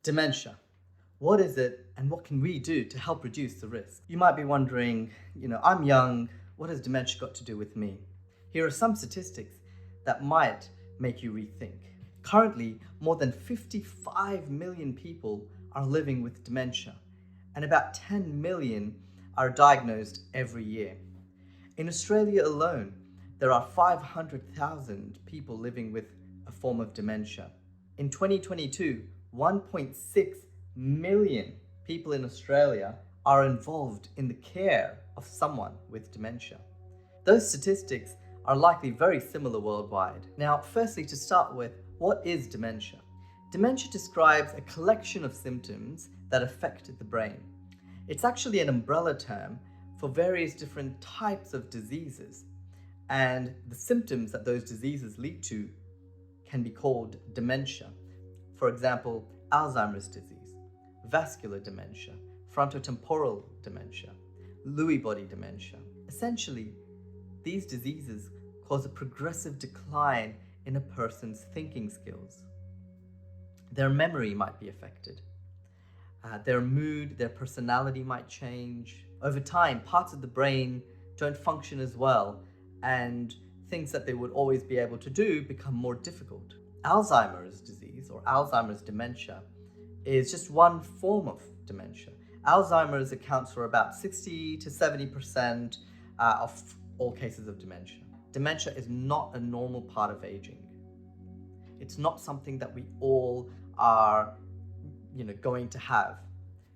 Dementia. What is it and what can we do to help reduce the risk? You might be wondering, I'm young, what has dementia got to do with me? Here are some statistics that might make you rethink. Currently, more than 55 million people are living with dementia, and about 10 million are diagnosed every year. In Australia alone, there are 500,000 people living with a form of dementia. In 2022, 1.6 million people in Australia are involved in the care of someone with dementia. Those statistics are likely very similar worldwide. Now, firstly, to start with, what is dementia? Dementia describes a collection of symptoms that affect the brain. It's actually an umbrella term for various different types of diseases, and the symptoms that those diseases lead to can be called dementia. For example, Alzheimer's disease, vascular dementia, frontotemporal dementia, Lewy body dementia. Essentially, these diseases cause a progressive decline in a person's thinking skills. Their memory might be affected. Their mood, their personality might change. Over time, parts of the brain don't function as well, and things that they would always be able to do become more difficult. Alzheimer's disease or Alzheimer's dementia is just one form of dementia. Alzheimer's accounts for about 60 to 70% of all cases of dementia. Dementia is not a normal part of aging. It's not something that we all are going to have.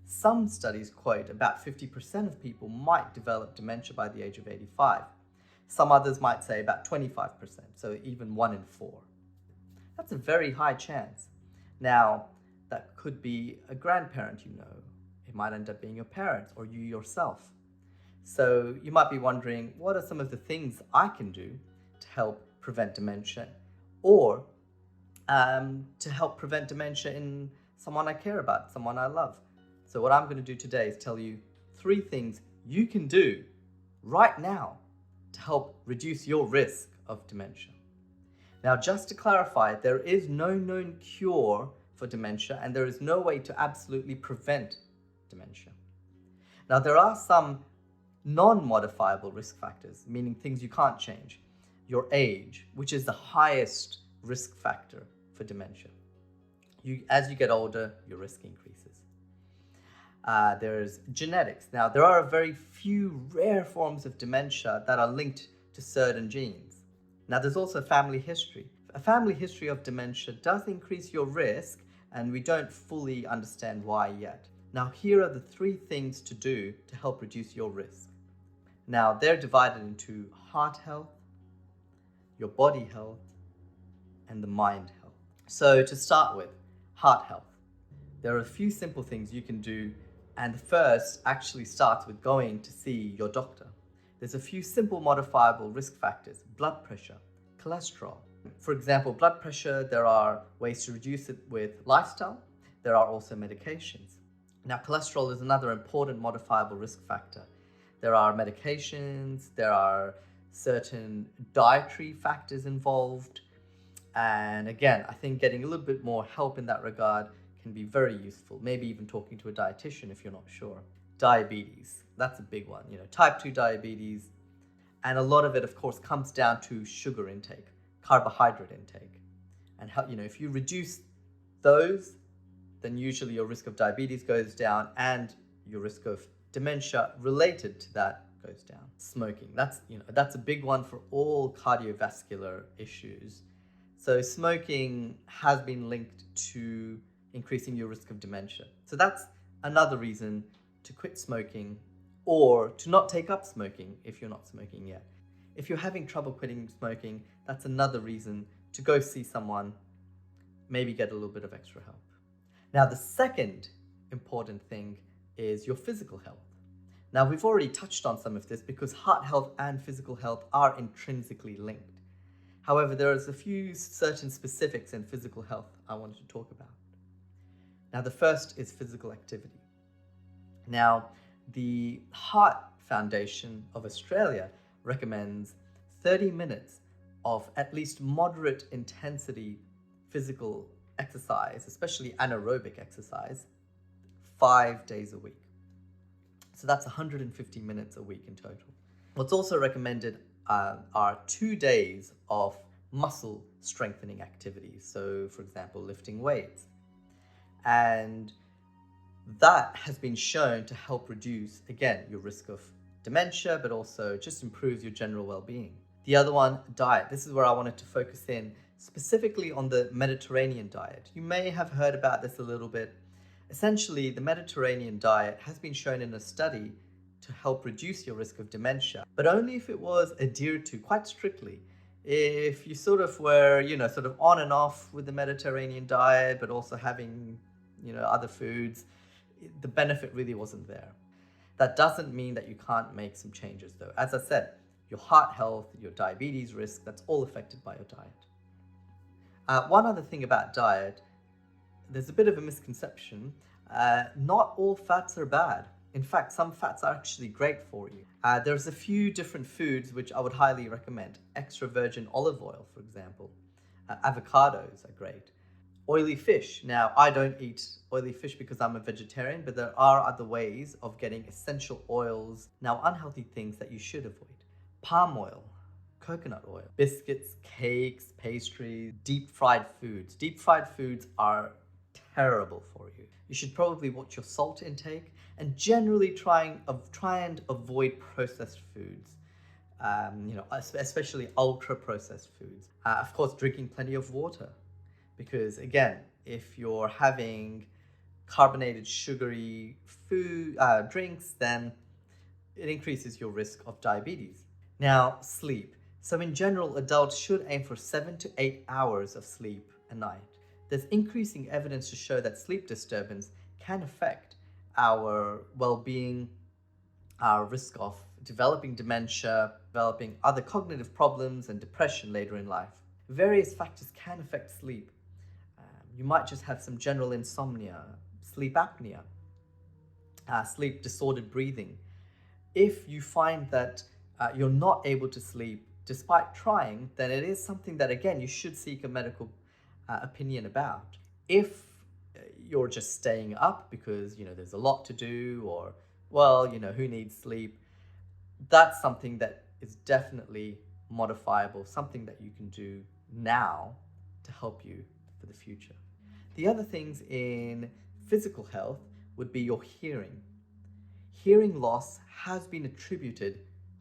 Some studies quote about 50% of people might develop dementia by the age of 85. Some others might say about 25%, so even 1 in 4. That's a very high chance. Now, that could be a grandparent you know. It might end up being your parents or you yourself. So you might be wondering, what are some of the things I can do to help prevent dementia, or to help prevent dementia in someone I care about, someone I love? So what I'm going to do today is tell you 3 things you can do right now to help reduce your risk of dementia. Now, just to clarify, there is no known cure for dementia, and there is no way to absolutely prevent dementia. Now, there are some non-modifiable risk factors, meaning things you can't change. Your age, which is the highest risk factor for dementia. As you get older, your risk increases. There's genetics. Now, there are very few rare forms of dementia that are linked to certain genes. Now, there's also family history. A family history of dementia does increase your risk, and we don't fully understand why yet. Now, here are the 3 things to do to help reduce your risk. Now, they're divided into heart health, your body health, and the mind health. So to start with, heart health. There are a few simple things you can do, and the first actually starts with going to see your doctor. There's a few simple modifiable risk factors: blood pressure, cholesterol. For example, blood pressure, there are ways to reduce it with lifestyle. There are also medications. Now, cholesterol is another important modifiable risk factor. There are medications, there are certain dietary factors involved. And again, I think getting a little bit more help in that regard can be very useful. Maybe even talking to a dietitian if you're not sure. Diabetes, that's a big one. Type 2 diabetes. And a lot of it, of course, comes down to sugar intake, carbohydrate intake. And if you reduce those, then usually your risk of diabetes goes down and your risk of dementia related to that goes down. Smoking, that's a big one for all cardiovascular issues. So smoking has been linked to increasing your risk of dementia. So that's another reason to quit smoking, or to not take up smoking if you're not smoking yet. If you're having trouble quitting smoking, that's another reason to go see someone, maybe get a little bit of extra help. Now, the second important thing is your physical health. Now, we've already touched on some of this because heart health and physical health are intrinsically linked. However, there is a few certain specifics in physical health I wanted to talk about. Now, the first is physical activity. Now, the Heart Foundation of Australia recommends 30 minutes of at least moderate intensity physical exercise, especially anaerobic exercise, 5 days a week. So that's 150 minutes a week in total. What's also recommended are 2 days of muscle strengthening activities. So, for example, lifting weights. And that has been shown to help reduce, again, your risk of dementia, but also just improves your general well-being. The other one, diet. This is where I wanted to focus in specifically on the Mediterranean diet. You may have heard about this a little bit. Essentially, the Mediterranean diet has been shown in a study to help reduce your risk of dementia, but only if it was adhered to quite strictly. If you sort of were, sort of on and off with the Mediterranean diet, but also having, other foods, the benefit really wasn't there. That doesn't mean that you can't make some changes though. As I said, your heart health, your diabetes risk, that's all affected by your diet. One other thing about diet, there's a bit of a misconception. Not all fats are bad. In fact, some fats are actually great for you. There's a few different foods which I would highly recommend. Extra virgin olive oil, for example. Avocados are great. Oily fish. Now, I don't eat oily fish because I'm a vegetarian, but there are other ways of getting essential oils, now unhealthy things that you should avoid. Palm oil, coconut oil, biscuits, cakes, pastries, deep fried foods. Deep fried foods are terrible for you. You should probably watch your salt intake and generally try and avoid processed foods. Especially ultra processed foods. Of course, drinking plenty of water. Because again, if you're having carbonated, sugary drinks, then it increases your risk of diabetes. Now, sleep. So in general, adults should aim for 7 to 8 hours of sleep a night. There's increasing evidence to show that sleep disturbance can affect our well-being, our risk of developing dementia, developing other cognitive problems and depression later in life. Various factors can affect sleep. You might just have some general insomnia, sleep apnea, sleep disordered breathing. If you find that you're not able to sleep despite trying, then it is something that, again, you should seek a medical opinion about. If you're just staying up because, there's a lot to do, or, who needs sleep, that's something that is definitely modifiable, something that you can do now to help you for the future. The other things in physical health would be your hearing. Hearing loss has been attributed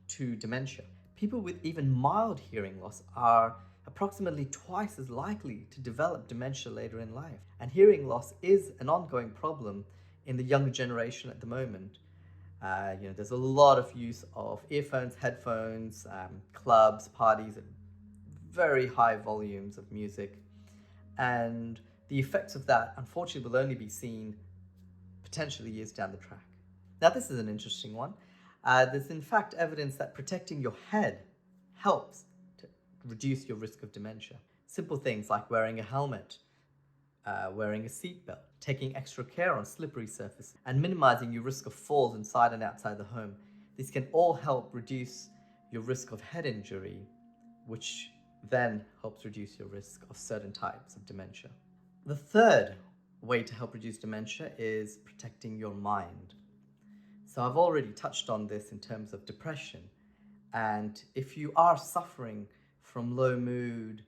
to dementia. People with even mild hearing loss are approximately twice as likely to develop dementia later in life. And hearing loss is an ongoing problem in the younger generation at the moment. There's a lot of use of earphones, headphones, clubs, parties, and very high volumes of music. And the effects of that, unfortunately, will only be seen potentially years down the track. Now, this is an interesting one. There's in fact evidence that protecting your head helps to reduce your risk of dementia. Simple things like wearing a helmet, wearing a seatbelt, taking extra care on slippery surfaces, and minimizing your risk of falls inside and outside the home. These can all help reduce your risk of head injury, which then helps reduce your risk of certain types of dementia. The third way to help reduce dementia is protecting your mind. So I've already touched on this in terms of depression. And if you are suffering from low mood,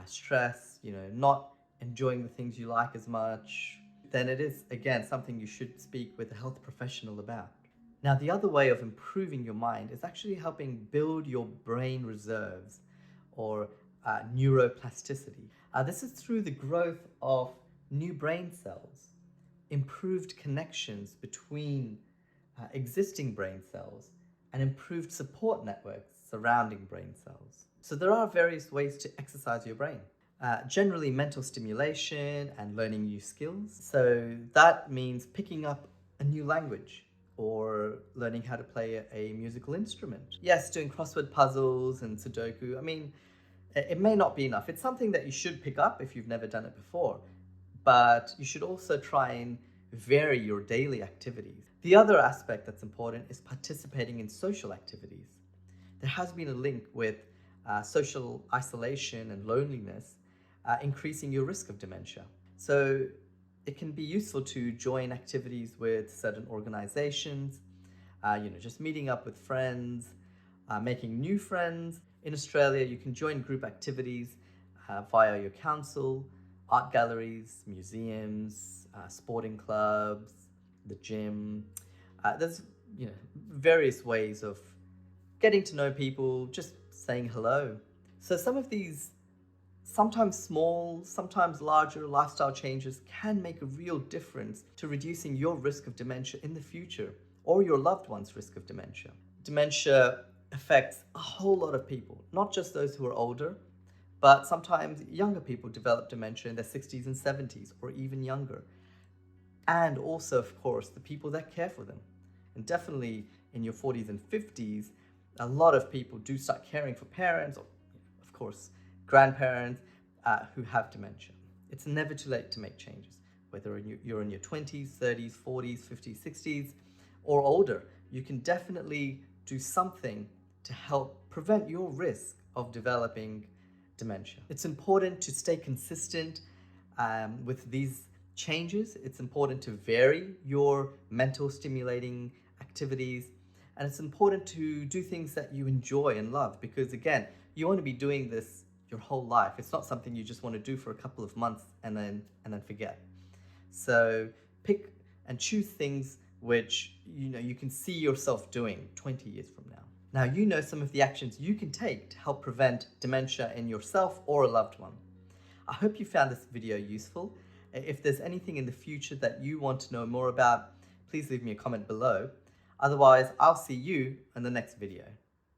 stress, not enjoying the things you like as much, then it is, again, something you should speak with a health professional about. Now, the other way of improving your mind is actually helping build your brain reserves, or neuroplasticity. This is through the growth of new brain cells, improved connections between existing brain cells, and improved support networks surrounding brain cells. So there are various ways to exercise your brain. Generally mental stimulation and learning new skills. So that means picking up a new language or learning how to play a musical instrument. Yes, doing crossword puzzles and Sudoku. I mean, it may not be enough. It's something that you should pick up if you've never done it before, but you should also try and vary your daily activities. The other aspect that's important is participating in social activities. There has been a link with social isolation and loneliness increasing your risk of dementia. So it can be useful to join activities with certain organizations, just meeting up with friends, making new friends. In Australia, you can join group activities via your council, art galleries, museums, sporting clubs, the gym. There's various ways of getting to know people, just saying hello. So some of these sometimes small, sometimes larger lifestyle changes can make a real difference to reducing your risk of dementia in the future or your loved one's risk of dementia. Dementia affects a whole lot of people, not just those who are older, but sometimes younger people develop dementia in their 60s and 70s or even younger. And also, of course, the people that care for them. And definitely in your 40s and 50s, a lot of people do start caring for parents or, of course, grandparents who have dementia. It's never too late to make changes, whether you're in your 20s, 30s, 40s, 50s, 60s, or older. You can definitely do something to help prevent your risk of developing dementia. It's important to stay consistent with these changes. It's important to vary your mental stimulating activities, and it's important to do things that you enjoy and love, because again, you want to be doing this your whole life. It's not something you just want to do for a couple of months and then forget. So pick and choose things which you can see yourself doing 20 years from now. Now you know some of the actions you can take to help prevent dementia in yourself or a loved one. I hope you found this video useful. If there's anything in the future that you want to know more about, please leave me a comment below. Otherwise, I'll see you in the next video.